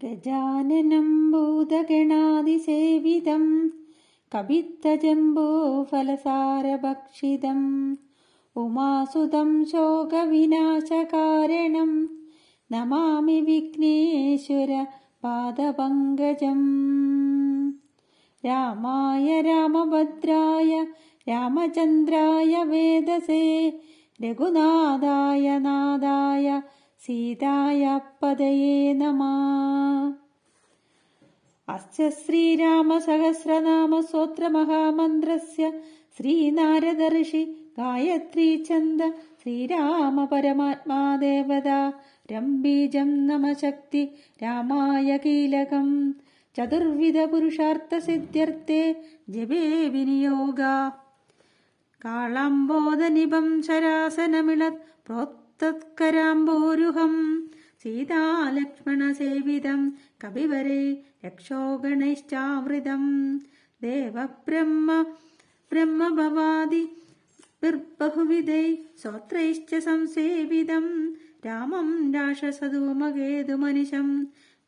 ഗജാനനം ഭൂതഗണാതിസേവിതം കപിത്തജംബൂഫലസാരഭക്ഷിതം ഉമാസുതം ശോകവിനാശകാരണം നമാമി വിഘ്നേശ്വര പാദപങ്കജം. രാമായ രാമഭദ്രായ രാമചന്ദ്രായ വേദസേ രഘുനാഥായ നാഥായ സീതായ പദയേ നമഃ. അസ്യ ശ്രീരാമസഹസ്രനാമസ്തോത്രമഹാമന്ത്രസ്യ ശ്രീനാരദർഷി ഗായത്രീ ഛന്ദ ശ്രീരാമ പരമാത്മാ ദേവതാ രംബീജം നമശക്തി രാമായ കീലകം ചതുർവിധ പുരുഷാർത്ഥ സിദ്ധ്യർത്ഥേ ജപേ വിനിയോഗ. കാളാംബോധനിഭം ശരാസനമിളത് പ്രോത്തത്കരാംബോരുഹം സീതാലക്ഷ്മണസേവിതം കപിവരേ രക്ഷോഗണൈശ്ചാമൃതം ദേവബ്രഹ്മഭവാദി ബഹുവിധൈ സ്തോത്രൈശ്ച സംസേവിതം രാമം രാക്ഷസധൂമകേതുമനിശം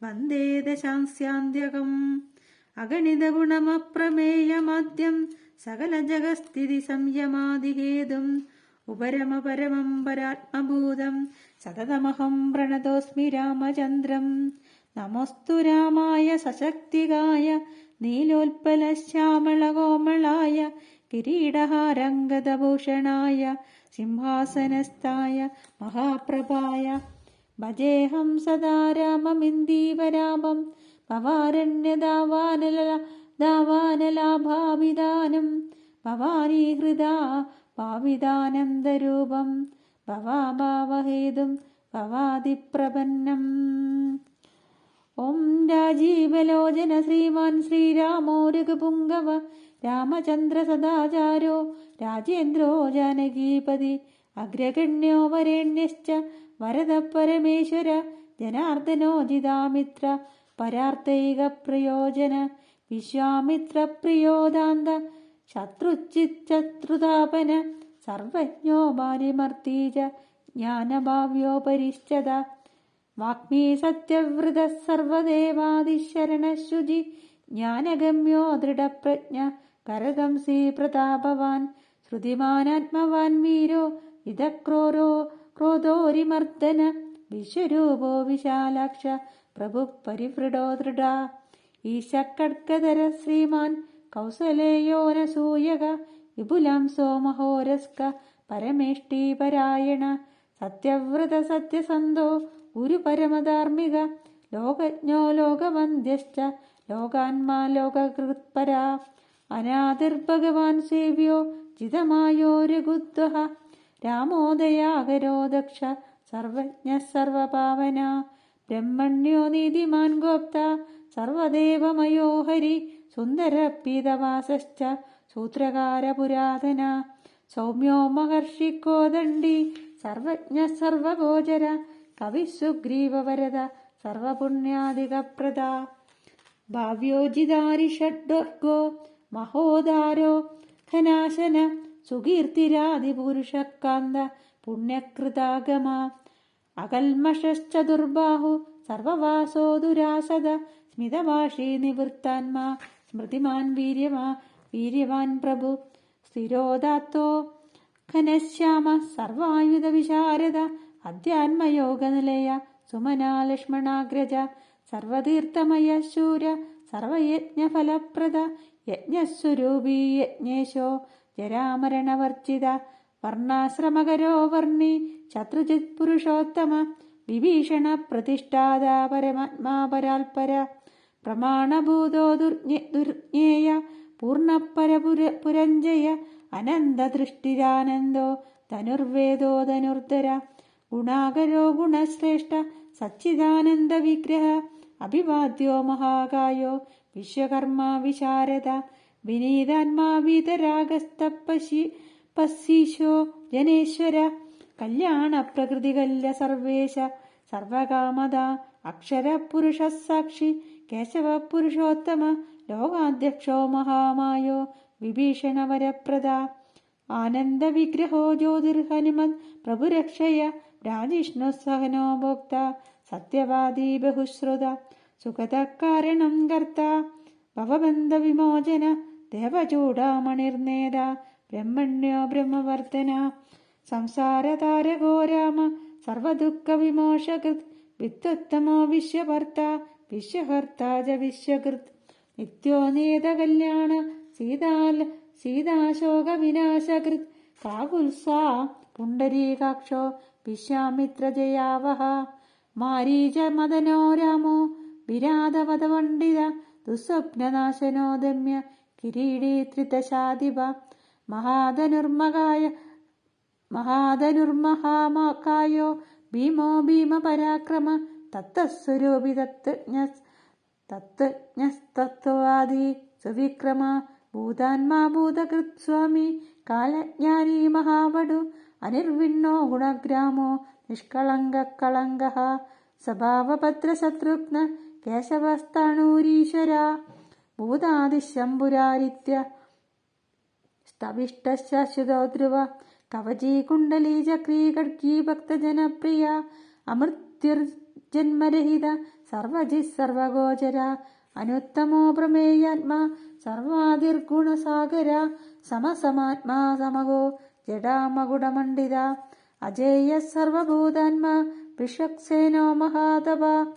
വന്ദേ ദശാംസ്യാന്ത്യകം. അഗണിത ഗുണമപ്രമേയമാദ്യം സകല ജഗസ്ഥിതി സംയമാദിഹേതും ഉപരമപരമം പരാത്മഭൂതം സതതമഹം പ്രണതോസ്മി രാമചന്ദ്രം. നമോസ്തു രാമായ സശക്തികായ നീലോൽപലശ്യാമളകോമളായ കിരീടഹാരംഗദഭൂഷണായ സിംഹാസനസ്ഥായ മഹാപ്രഭായ. ഭജേഹം സദാ രാമമിന്ദീവരാമം ഭവാരണ്യദാവാനലാഭാവിധാനം ഭവാനി ഹൃദാ ഭാവിധാനന്ദരൂപം ഭവാഭാവഹേതും ഭവാദിപ്രപന്നം. ഓം രാജീവലോചന ശ്രീമാൻ ശ്രീരാമോ രഘുപുംഗവ രാമചന്ദ്ര സദാചാരോ രാജേന്ദ്രോ ജാനകീപതി അഗ്രഗണ്യോ വരേണ്യശ്ച വരദ പരമേശ്വര ജനാർദ്ദനോ ജിതാമിത്ര പരാർത്ഥൈക പ്രയോജന വിശ്വാമിത്ര പ്രിയോദാന്ത ശത്രുചിത്തൃതാപന സർവജ്ഞോ ബാലിമർത്തീജ ജ്ഞാനഭാവ്യോപരിശ്ചത വാഗ്മീ സത്യവ്രത സർവദേവാദിശരണശുചി ജ്ഞാനഗമ്യോ ദൃഢപ്രജ്ഞ കരദംസീ പ്രതാപവാൻ ശ്രുതിമാനാത്മവാൻ വീരോ ക്രോധോരിമർദ്ദന വിശ്വരൂപോ വിശാലാക്ഷ പ്രഭു പരിവൃഢോ ദൃഢ. ഈശക്കട്കധര ശ്രീമാൻ കൗസലേയോനസൂയക വിപുലാംസോ മഹോരസ്ക പരമേഷ്ടീപരായണ സത്യവ്രത സത്യസന്ധോ ഗുരു പരമധാർമ്മിക ലോകജ്ഞോ ലോകവന്ദ്യശ്ച ലോകാന്മാ ലോകകൃത്പരാ അനാദിർഭഗവാൻ സേവ്യോ ജിതമായോ രഘുദ്വഹ രാമോദയാകരോ ദക്ഷ സർവജ്ഞ സർവപാവന ബ്രഹ്മണ്യോ നീതിമാൻ ഗോപ്ത സർവദേവമയോ ഹരി സുന്ദര പീതവാസശ്ച സൂത്രകാര പുരാതന സൗമ്യോ മഹർഷി കോദണ്ഡി സർവജ്ഞ സർവഗോചര കവി സുഗ്രീവവരദ സർവപുണ്യാധികപ്രദ ഭാവ്യോജിതാരി ഷഡ്വർഗോ മഹോദാരോ ഘനാശന സുകീർത്തിരാദിപുരുഷകാന്ത പുണ്യകൃതാഗമ അകൽമഷശ്ചതുർബാഹു സർവവാസോ ദുരാസദ സ്മിതഭാഷീ നിവൃത്താത്മാ സ്മൃതിമാൻ വീര്യവാൻ പ്രഭു സ്ഥിരോദാത്തോ ഘനശ്യാമ സർവായുധ വിശാരദ അധ്യാത്മയോഗനിലയ സുമനാ ലക്ഷ്മണാഗ്രജ സർവതീർത്ഥമയ ശൂര സർവയജ്ഞഫലപ്രദ യജ്ഞസ്വരൂപീ യജ്ഞേശോ ജരാമരണവർജിത വർണ്ണാശ്രമകരോ വർണ്ണി ശത്രുജിത് പുരുഷോത്തമ വിഭീഷണ പ്രതിഷ്ഠാത പരമാത്മാ പരാൽപര പ്രമാണഭൂതോ ദുർജ്ഞേയ പൂർണ്ണപരപുരഞ്ജയ അനന്തദൃഷ്ടിരാനന്ദോ ധനുർവേദോ ധനുർധര ഗുണാകരോ ഗുണശ്രേഷ്ഠ സച്ചിദാനന്ദ വിഗ്രഹ അഭിവാദ്യോ മഹാകായോ വിശ്വകർമാ വിശാരദ വിനീതാത്മാ വീതരാഗസ്തപശീശോ ജനേശ്വര കല്യാണ പ്രകൃതികല്യ സർവേശ സർവകാമദ അക്ഷര പുരുഷ സാക്ഷി കേശവ പുരുഷോത്തമ ലോകാധ്യക്ഷോ മഹാമായോ വിഭീഷണ വരപ്രദ ആനന്ദ വിഗ്രഹോ ജ്യോതിർഹനുമത് പ്രഭുരക്ഷയ രാജിഷ്ണു സഹനോ ഭോക്ത സത്യവാദീ ബഹുശ്രുത സുഗതകാരണം കർത്ത ഭവബന്ധ വിമോചന ദേവചൂടാമണിർനേത ബ്രഹ്മണ്യോ ബ്രഹ്മവർദ്ധന സംസാരതാരകോ രാമ സർവദുഃഖ വിമോഷകൃത് വിദ്വത്തമോ വിശ്വഭർത്ത വിശ്വഹർത്ത ച വിശ്വകൃത് നിത്യോ നേത കല്യാണ സീതാശോക വിനാശകൃത് കാകുൽസാ പുണ്ടരീകാക്ഷോ വിശ്വാമിത്രജയാവഹ മാരീച മദനോ രാമോ വിരാതവദപണ്ഡിത ദുസ്വപ്നനാശനോ ദമ്യ കിരീടീ ത്രിതശാധിപ മഹാധനുർമഹാകായോ ഭീമോ ഭീമപരാക്രമ തത്തസ്വരൂപി തത്വജ്ഞസ്തത്വാദി സുവിക്രമ ഭൂതാത്മാ ഭൂതകൃത് സ്വാമി കാലജ്ഞാനീ മഹാവടു അനിർവിണ്ണോ ഗുണഗ്രാമോ നിഷ്കളങ്കകളങ്കഃ സ്വഭാവഭദ്രശത്രുഘ്ന കേശവസ്ഥാണൂരീശ്വര ഭൂതാദിശംഭുരാരിത്യ സ്തവിഷ്ടശാശ്വതോ ധ്രുവ കവചീ കുണ്ടലീ ചക്രീ ഖഡ്ഗീ ഭക്തജനപ്രിയ അമൃത്യുർജന്മരഹിത സർവജിത് സർവഗോചര അനുത്തമോ പ്രമേയാത്മാ സർവാദിർഗുണസാഗര സമസമാത്മാ സമഗോ ജഡാമകുടമണ്ഡിത അജേയ സർവഭൂതാത്മാ വിശ്വക്സേനോ മഹാതപ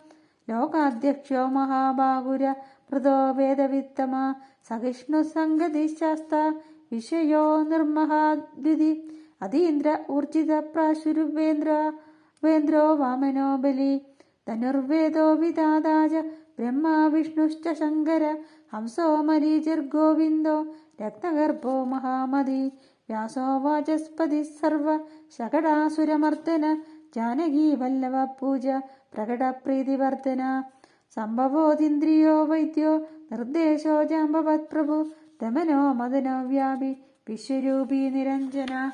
ലോകാധ്യക്ഷോ മഹാബാഹുര പൃഥോ വേദവിത്തമ സഹിഷ്ണു സംഗതിശാസ്ത വിഷയോ നിർമഹാദ്വിധി അതീന്ദ്ര ഊർജിത പ്രാശുരുവേന്ദ്രോ വാമനോ ബലി ധനുർവേദോ വിദാതാജ ബ്രഹ്മ വിഷ്ണുശ്ച ശങ്കര ഹംസോ മരീചിർഗോവിന്ദോ രത്നഗർഭോ മഹാമതി വ്യാസോ വാചസ്പതി സർവ ശകടാസുരമർദ്ദന ജാനകീ വല്ലഭ പൂജ പ്രകടപ്രീതിവർദ്ധന സംഭവോദിന്ദ്രിയോ വൈദ്യോ നിർദ്ദേശോ ജാമ്പവത് പ്രഭു ദമനോ മദനോ വ്യാപി വിശ്വരൂപീ നിരഞ്ജന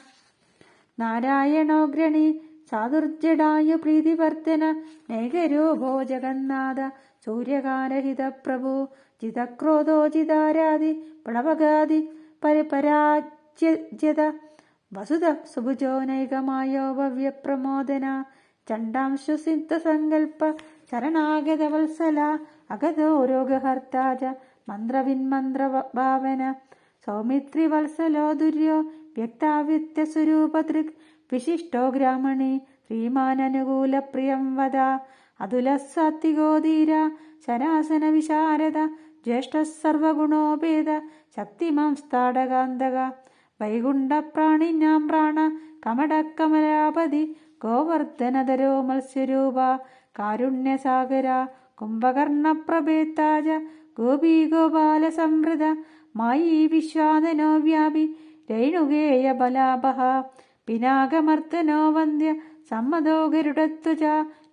നാരായണോഗ്രണി സാധുർജടായു പ്രീതിവർദ്ധന നൈകരൂപോ ജഗന്നാഥ സൂര്യകാരഹിത പ്രഭു ജിതക്രോധോ ജിതാരാദി പ്ലവകാദി പരാജ്യത വസുധ സുഭുജോ നൈകമായോ ഭവ്യപ്രമോദന ചണ്ടാംശു സിദ്ധസങ്കൽപ്പ ശരണാഗത വത്സല അഗതോ രോഗഹർത്താജ മന്ത്രവിന്മന്ത്ര ഭാവന സൗമിത്രി വത്സലോ ദുര്യോ വ്യക്താവ്യക്തസ്വരൂപതൃക് വിശിഷ്ടോ ഗ്രാമണി ശ്രീമാനനുകൂല പ്രിയം വദ അതുല സാത്വികോ ധീര ശരാസന വിശാരദ ജ്യേഷ്ഠ സർവഗുണോപേത ശക്തിമാം സ്ഥാടകാന്തക വൈകുണ്ഠ പ്രാണിനാം പ്രാണ കമടക്കമലാപതി ഗോവർദ്ധനധരോ മത്സ്യരൂപ കാരുണ്യസാഗര കുംഭകർണപ്രഭേത്താജ ഗോപീ ഗോപാല സംവൃത മായി വിശ്വാദനോ വ്യാപി രൈണുകേയ ബലാപഹ പിനാകമർദ്ദനോ വന്ദ്യ സമ്മതോ ഗരുഡത്വജ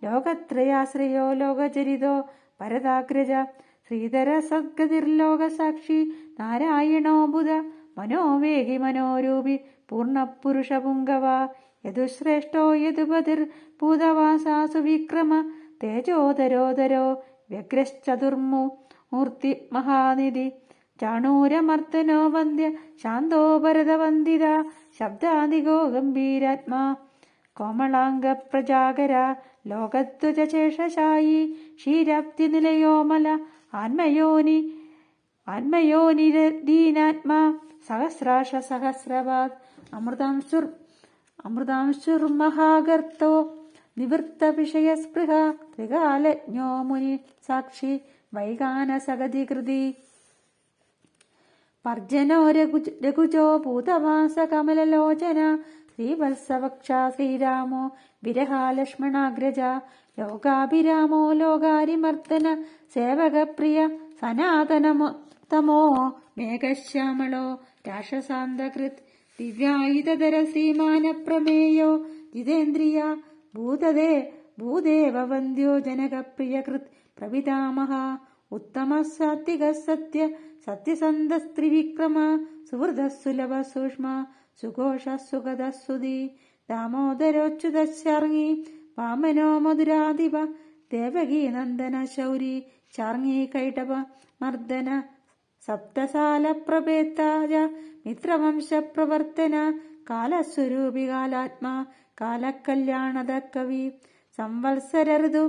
ലോകത്രയാശ്രയോ ലോകചരിതോ ഭരതാഗ്രജ ശ്രീധര സദ്ഗതിർലോകസാക്ഷി നാരായണോ ബുധ മനോവേഗി മനോരൂപി പൂർണ്ണപുരുഷപുങ്കവ യദുശ്രേഷ്ഠോ യദുപതിർ ഭൂതവാസാസു വിക്രമ തേജോധരോധരോ വ്യഗ്രശ്ചതുർമൂർത്തി മഹാനിധി ചാണൂരമർദ്ദനോ വന്ദ്യ ശാന്തോ ഭരതവന്ദിത ശബ്ദാദികോ ഗംഭീരാത്മാ കോമളാംഗ പ്രജാകര ലോകധ്വജ ശേഷശായി ക്ഷീരാബ്ധി നിലയോമല ആത്മയോനിരദീനാത്മാ സഹസ്രാശ സഹസ്രപാദ് അമൃതാംശുർമഹാഗർത്തോ നിവൃത്ത വിഷയസ്പൃഹ ത്രികാലജ്ഞോ മുനി സാക്ഷി വൈകാനസഗതികൃതി പർജനോ രഘുജോ ഭൂതവാസ കമലലോചന ശ്രീവത്സവക്ഷ ശ്രീരാമോ വിരഹാലക്ഷ്മണാഗ്രജ ലോകാഭിരാമോ ലോകാരിമർദ്ദന സേവകപ്രിയ സനാതനമോ മേഘശ്യാമളോ രാക്ഷസാന്തകൃത് ദിവ്യായുധര ശ്രീമാനപ്രമേയോ ജിതേന്ദ്രിയ ഭൂദേവവന്ദ്യോ ജനകപ്രിയകൃത് പ്രവിതാമഹ ഉത്തമ സാത്വിക സത്യസന്ധസ്ത്രിവിക്രമ സുഹൃദസുലഭ സൂക്ഷ്മ സുഘോഷ സുഗതസുതി ദാമോദരോച്യുതശാർങ്ങി വാമനോ മധുരാധിപ ദേവകീ നന്ദന ശൗരി ശാർങ്ങി കൈടവ മർദ്ദന സപ്തസാല പ്രഭേത്താജ മിത്രവംശ പ്രവർത്തന കാലസ്വരൂപി കാലാത്മാ കാലകല്യാണത കവി സംവത്സര ഋതു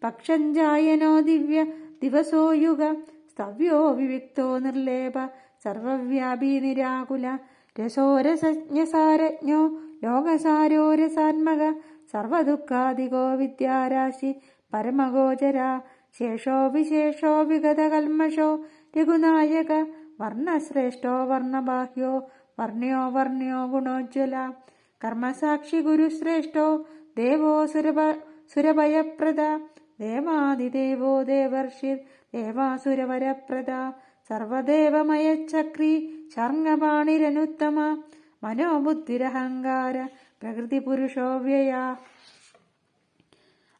പക്ഷഞ്ജായനോ ദിവ്യ ദിവസോ യുഗ സ്തവ്യോ വിവിക്തോ നിർലേപ സർവവ്യാപി നിരാകുല രസോരസജ്ഞസാരജ്ഞോ ലോകസാരോ രസാത്മക സർവദുഃഖാദികോ വിദ്യാരാശി പരമഗോചര ശേഷോ വിശേഷോ വിഗതകൽമഷോ രഘുനായക വർണ്ണശ്രേഷ്ഠോ വർണ്ണബാഹ്യോ വർണ്ണ്യോ വർണ്ണ്യോ ഗുണോജ്വല കർമ്മസാക്ഷി ഗുരുശ്രേഷ്ഠോ ദേവോ സുരഭയപ്രദ ദേവാദിദേവോ ദേവർഷിർ ദേവാസുരവരപ്രദ സർവദേവമയചക്രീ ശർങ്ങപാണിരനുത്തമ മനോബുദ്ധിരഹങ്കാര പ്രകൃതി പുരുഷോ വ്യയ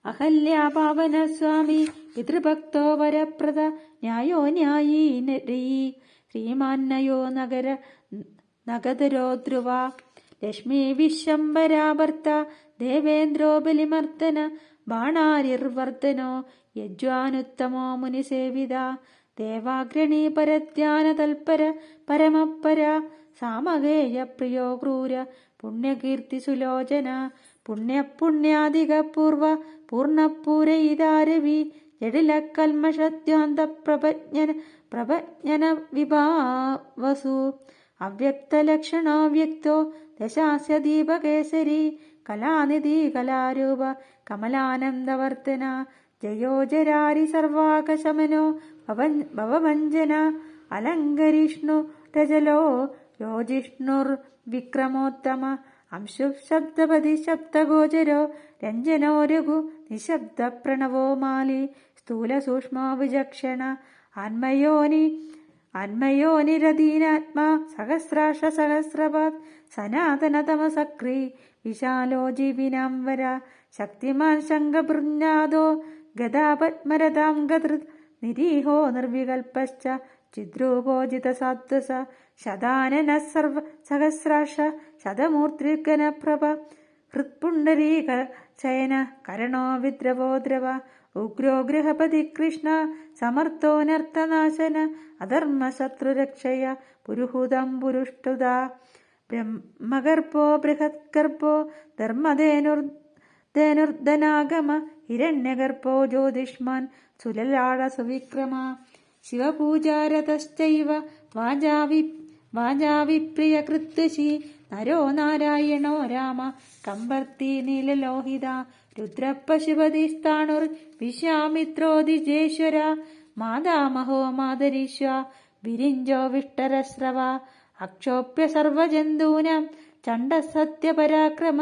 അഹല്യാപാവന സ്വാമി പിതൃഭക്തോ വരപ്രദ ന്യായോ ന്യായീ ശ്രീമാന്നയോ നഗതരോ ധ്രുവ ലക്ഷ്മീ വിശ്വംഭരാഭർത്ത ദേവേന്ദ്രോ ബലിമർദ്ദന ബാണാരിർവർദ്ധനോ യജ്വാനുത്തമോ മുനിസേവിത ദേവാഗ്രണീ പരധ്യാന തൽപര പരമപ്പര സാമഗേയ പ്രിയോ ക്രൂര പുണ്യകീർത്തി സുലോചന പുണ്യാധിക പൂർവ പൂർണപൂരയിതാരവി ജഡിലക്കൽമഷദ്വാന്ത പ്രപജ്ഞന വിഭാവസു അവ്യക്തലക്ഷണോ വ്യക്തോ ദശാസ്യ ദീപകേസരി കലാനിധി കലാരൂപ കമലാനന്ദവർത്തന ജയോജരാരി സർവാകശമനോ ഭവഭഞ്ജന അലങ്കരിഷ്ണു രജലോ യോജിഷ്ണുർ വിക്രമോത്തമ അംശു ശബ്ദപതി ശബ്ദഗോചരോ രഞ്ജനോ രഘു നിശബ്ദ പ്രണവോ മാലി സ്ഥൂല സൂക്ഷ്മോ വിചക്ഷണ അന്മയോനിരധീനാത്മാ സഹസ്രാക്ഷ സഹസ്രപാത് സനാതനതമസക്രീ വിശാലോ ജീവിനാംവര ശക്തിമാൻ ശംഖഭൃജ്ഞാദോ ഗദാപത്മരതാം ഗതൃത് നിരീഹോ നിർവികൽപശ്ച ചിദ്രൂപോജിതസാത്വസ ശതാനന സർവ സഹസ്രാക്ഷ ശതമൂർത്തിർഗനപ്രഭ ഹൃത്പുണ്ഡരീക ശയന കരണോ വിദ്രവോ ദ്രവ ഉഗ്രോ ഗൃഹപതി കൃഷ്ണ സമർത്ഥോ നർത്തനാശന അധർമ്മശത്രുരക്ഷയ പുരുഹൂതം പുരുഷ്ടുത ബ്രഹ്മഗർഭോ ബൃഹത്ഗർഭോ ധർമ്മധേനുർധനാഗമ ഹിരണ്യഗർഭോ ജ്യോതിഷ്മാൻ സുലലാള സുവിക്രമ ശിവപൂജാരതശ്ചൈവ വാജാവിപ്രിയകൃദ്വശി നരോ നാരായണോ രാമ കമ്പർത്തി നീലലോഹിത രുദ്രപശുപതിസ്ഥാണുർ വിശ്വാമിത്രോദിജേശ്വര മാതാമഹോ മാതരീശ്വ വിരിഞ്ചോ വിഷ്ടരശ്രവ അക്ഷോഭ്യ സർവജന്തൂനാം ചണ്ഡസത്യപരാക്രമ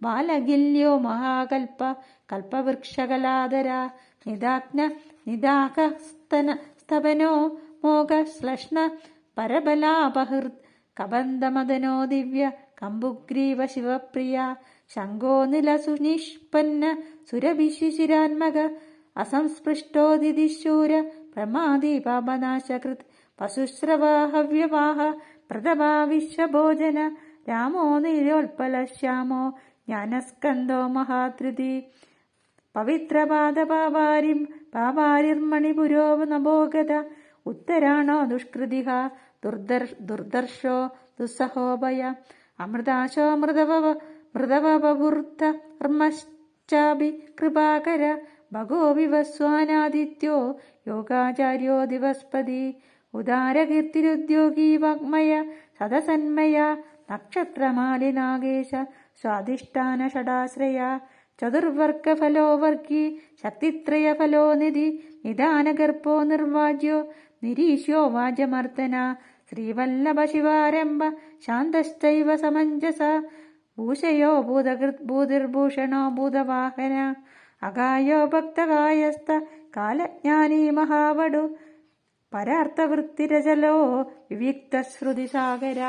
ബാലഗില്യോ മഹാകൽപ കൽപവൃക്ഷകലാധര നിദാഹസ്തനോ മോഘശ്ലഷ്ണ പരബലാപഹൃത് കബന്ധമദനോ ദിവ്യ കമ്പുഗ്രീവ ശിവപ്രിയ ശങ്കോ നിലസുനിഷ്പന്ന സുരഭിശിശിരാത്മക അസംസ്പൃഷ്ടോദിതിശൂര പ്രമാദി പാപനാശകൃത് പശുശ്രവാഹവ്യവാഹ പ്രതഭാ വിശ്വഭോജന രാമോ നീലോൽപല ശ്യാമോ ജ്ഞാനസ്കന്ധോ മഹാധൃതി പവിത്രപാദപാവാരിർമണിപുരോ നഭോഗത ഉത്തരാണോ ദുഷ്കൃതിഹ ദുർദർശോ ദുസ്സഹോഭയ അമൃതാശോ മൃതവപുർദ്ധർമ്മശ്ചാപി കൃപാകര ഭഗോ വിവസ്വാനാദിത്യോ യോഗാചാര്യോ ദിവസ്പതി ഉദാരകീർത്തിരുദ്യോഗീ വാഗ്മയ സദസന്മയ നക്ഷത്രമാലിനാഗേശ സ്വാധിഷ്ഠാന ഷടാശ്രയ ചതുർവർഗഫലോ വർഗീ ശക്തിത്രയഫലോ നിധി നിദാനഗർഭോ നിർവാജ്യോ നിരീശ്യോ വാജമർദ്ദന ശ്രീവല്ലഭ ശിവാരംഭ ശാന്തശ്ചൈവ സമഞ്ജസ ഭൂഷയോ ഭൂതിർഭൂഷണോ ഭൂതവാഹന അകായോ ഭക്തകായസ്ഥ കാലജ്ഞാനീ മഹാവടു പരാർത്ഥവൃത്തിരചലോ വിവിക്തശ്രുതിസാഗര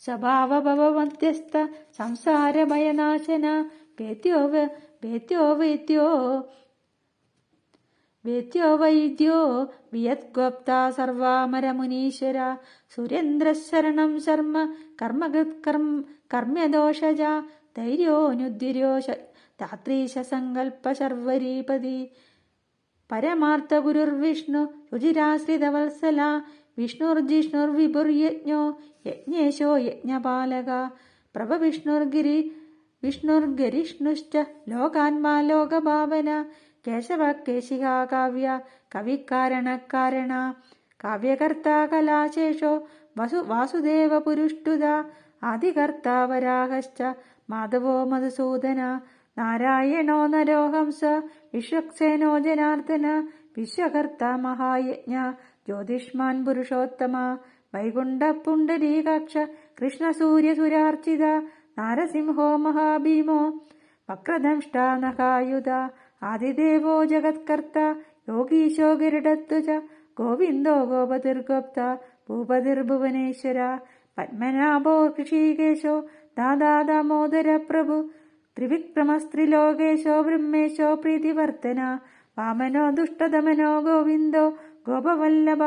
സ്വഭാവഭവമധ്യസ്ഥ സംസാരഭയനാശന വേദ്യോ വൈദ്യോ വിയദ്ഗോപ്ത സർവാമരമുനീശ്വര സുരേന്ദ്രശരണം ശർമ്മ കർമ്മകൃത് കർമ്മ്യദോഷജ ധൈര്യോനുദ്ധിരോ ധാത്രീശ സങ്കൽപ്പ ശർവരീപതി പരമാർത്ഥ ഗുരുർവിഷ്ണു ശുചിരാശ്രിതവത്സല വിഷ്ണുർജിഷ്ണുർവിഭുർയജ്ഞോ യജ്ഞേശോ യജ്ഞപാലക പ്രഭവിഷ്ണുർഗിരി വിഷ്ണുർഗരിഷ്ണുശ്ച ലോകാത്മാ ലോകഭാവന കേശവ കേശികാ കാവ്യ കവികാരണകാരണ കാവ്യകർത്താ കലാശേഷോ വാസുദേവ പുരുഷ്ടുത ആദികർത്താ വരാഹശ്ച മാധവോ മധുസൂദന നാരായണോ നരോഹംസ വിശ്വക്സേനോ ജനാർദ്ദന വിശ്വകർത്താ മഹായജ്ഞ ജ്യോതിഷ്മാൻ പുരുഷോത്തമ വൈകുണ്ഠ പുണ്ഡരീകാക്ഷ കൃഷ്ണസൂര്യസുരാർച്ചിത നാരസിംഹോ മഹാഭീമോ വക്രദംഷ്ടാ നഖായുധ ആദിദേവോ ജഗത്കർത്ത യോഗീശോ ഗരുഡധ്വജ ഗോവിന്ദോ ഗോപതിർഗോപ്ത ഭൂപതിർഭുവനേശ്വര പത്മനാഭോ ഋഷികേശോ ദാദാ ദാമോദര പ്രഭു ത്രിവിക്രമസ്ത്രിലോകേശോ ബ്രഹ്മേശോ പ്രീതിവർത്തന വാമനോ ദുഷ്ടദമനോ ഗോവിന്ദോ ഗോപവല്ലഭ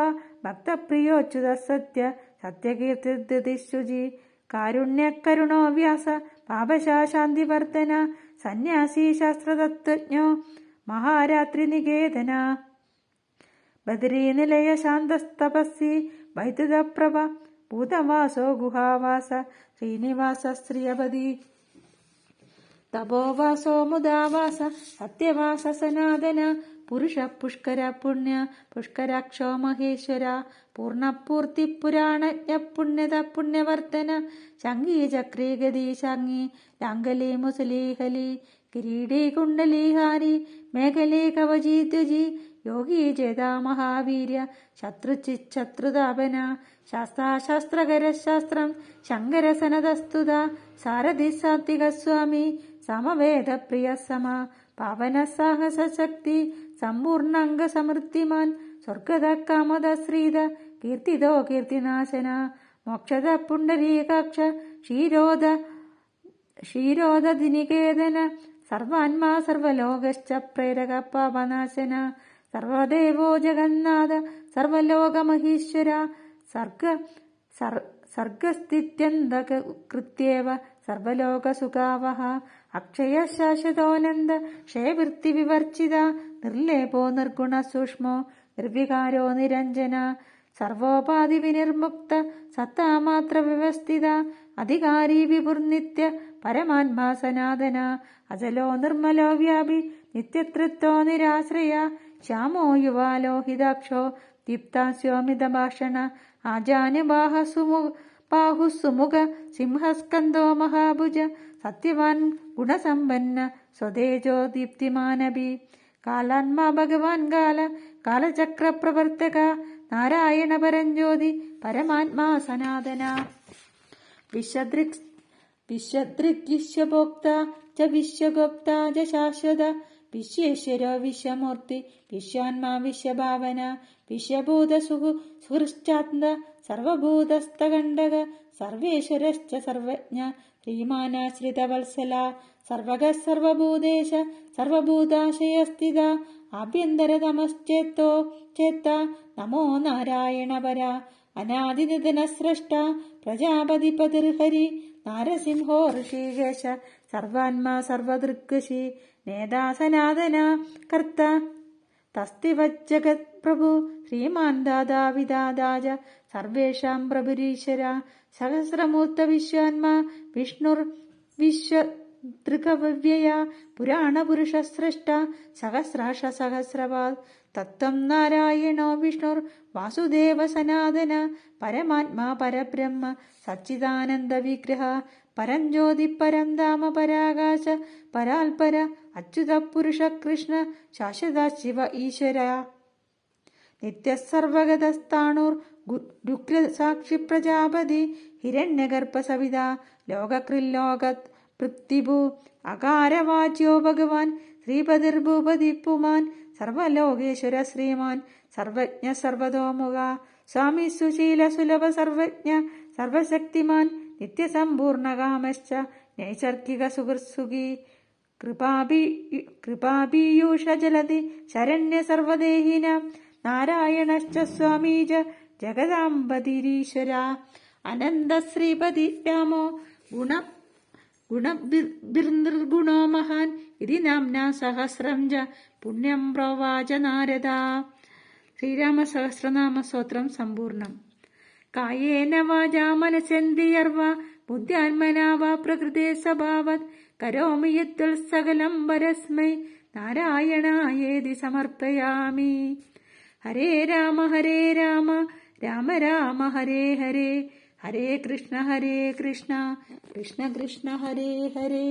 ഭക്തപ്രിയോച്യുത സത്യ സത്യകീർത്തിശുചി കാരുണ്യകരുണോ വ്യാസ പാപശാന്തിവർദ്ധന സന്യാസി ശാസ്ത്രതത്വജ്ഞോ മഹാരാത്രി നികേതന ബദരീനിലയ ശാന്തസ്തപസ്സി വൈദ്യുതപ്രഭ ഭൂതവാസോ ഗുഹാവാസ ശ്രീനിവാസ ശ്രിയപതി തപോവാസോ മുദാവാസ സത്യവാസ സനാതന പുരുഷ പുഷ്കര പുണ്യ പുഷ്കരാക്ഷോ മഹേശ്വര പൂർണ്ണപൂർത്തി പുരാണജ്ഞ പുണ്യത പുണ്യവർദ്ധന ശംഗീ ചക്രീ ഗതി ശാംഗി ലാംഗലി മുസലീഹലി കിരീടീ കുണ്ടലീഹാരി മേഖലീ കവചീ ദ്വിജി യോഗീ ചേതാ മഹാവീര്യ ശത്രുതാപന ശാസ്ത്രകര ശാസ്ത്രം ശങ്കര സനതസ്തുത സാരഥി സാത്വിക സ്വാമി സമവേദ പ്രിയ സമ പാവന സാഹസ ശക്തി സമ്പൂർണാംഗ സമൃദ്ധിമാൻ സ്വർഗത കാമത ശ്രീത കീർത്തിതോ കീർത്തിനാശന മോക്ഷത പുണ്ഡരീകാക്ഷ ക്ഷീരോദധിനികേതന സർവാത്മാ സർവലോകശ്ച പ്രേരക പാപനാശന സർവദേവോ ജഗന്നാഥ സർവലോകമഹീശ്വര സർഗസ്ഥിത്യന്തകൃത്യേവ സർവലോകസുഖാവഹ അക്ഷയ ശാശ്വതോനന്ദ ക്ഷയവൃത്തി വിവർച്ചിത നിർലേപോ നിർഗുണ സൂക്ഷ്മോ നിർവികാരോ നിരഞ്ജന സർവോപാധി വിനിർമുക്ത സത്താമാത്ര വ്യവസ്ഥിത അധികാരി വിപുർനിത്യ പരമാത്മാ സനാതന അജലോ നിർമ്മലോ വ്യാപി നിത്യതൃത്വോ നിരാശ്രയ ശ്യാമോ യുവാലോഹിതാക്ഷോ ദീപ്താസ്യോമിതഭാഷണ ആജാനുബാഹുസുമുഖ സിംഹസ്കന്ദോ മഹാഭുജ സത്യവാൻ ഗുണസമ്പന്ന സ്വതേജോ ദീപ്തിമാനഭി കാലാത്മാ ഭഗവാൻ കാലചക്രപ്രവർത്തക നാരായണ പരഞ്ജ്യോതി പരമാത്മാ സനാതന വിശ്വദൃക് വിശ്വഭോക്ത ച വിശ്വഗോപ്ത ച ശാശ്വത വിശ്വേശ്വരോ വിശ്വമൂർത്തി വിശ്വാത്മാ വിശ്വഭാവന വിശ്വഭൂത സുഹൃശ്ചാന്ത സർവഭൂതസ്ഥകണ്ഡക സർവേശ്വരശ്ച സർവജ്ഞ ശ്രീമാനാശ്രിതവത്സല സർവഗ സർവഭൂതേശ സർവഭൂതാശയസ്ഥിത ആഭ്യന്തരതമശ്ചേത്തോ ചേത്ത നമോ നാരായണ പര അനാദിനിധന സ്രഷ്ട പ്രജാപതിപതിർഹരി നാരസിംഹോ ഋഷികേശ സർവാത്മാ സർവദൃഗ്വശി നേതാ സനാതന കർത്ത തസ്തിവജ്ജഗത് പ്രഭു ശ്രീമാൻ ദാദാ വിദാദാജ സർവേഷാം പ്രഭുരീശ്വര സഹസ്രമൂർത്ത വിശ്വാത്മാ വിഷ്ണുർ വിശ്വദൃഗവ്യയ പുരാണപുരുഷ സ്രഷ്ട സഹസ്രാക്ഷ സഹസ്രപാദ് തത്വം നാരായണോ വിഷ്ണുർ വാസുദേവ സനാതന പരമാത്മാ പരബ്രഹ്മ സച്ചിദാനന്ദ വിഗ്രഹ പരഞ്ജ്യോതി പരം ധാമ പരാകാശ പരാൽപര അച്യുത പുരുഷ കൃഷ്ണ ശാശ്വത ശിവ ഈശ്വര നിത്യസർവഗതസ്ഥാണുർ രുഗ്രസാക്ഷി പ്രജാപതി ഹിരണ്യഗർഭ സവിത ലോകകൃല്ലോകത് പൃഥ്വിഭൂ അകാരവാച്യോ ഭഗവാൻ ശ്രീപതിർഭൂപതി പുമാൻ സർവലോകേശ്വര ശ്രീമാൻ സർവജ്ഞ സർവതോമുഖ സ്വാമി സുശീല സുലഭ സർവജ്ഞ സർവശക്തിമാൻ നിത്യസമ്പൂർണകാമശ്ച നൈസർഗിക സുഹൃത്സുഖി കൃപാപീയൂഷ ജലതി ശരണ്യ സർവദേഹിന നാരായണശ്ച സ്വാമീ ജഗദാംബതിരീശ്വര അനന്ത ശ്രീപതി രാമോ ഗുണനിർഗുണോ മഹാൻ ഇതി നാംന സഹസ്രം ച പുണ്യം പ്രവാച നാരദ. ശ്രീരാമ സഹസ്രനാമ സ്തോത്രം സമ്പൂർണം. കായേന വാചാ മനസേന്ദ്രിയർവാ ബുദ്ധ്യാത്മനാ വാ പ്രകൃതേ സ്വഭാവത് കരോമി യദ്വൽ സകലം പരസ്മൈ നാരായണായേതി സമർപ്പയാമി. ഹരേ രാമ രാമ രാമ ഹരേ ഹരേ, ഹരേ കൃഷ്ണ കൃഷ്ണ കൃഷ്ണ ഹരേ ഹരേ.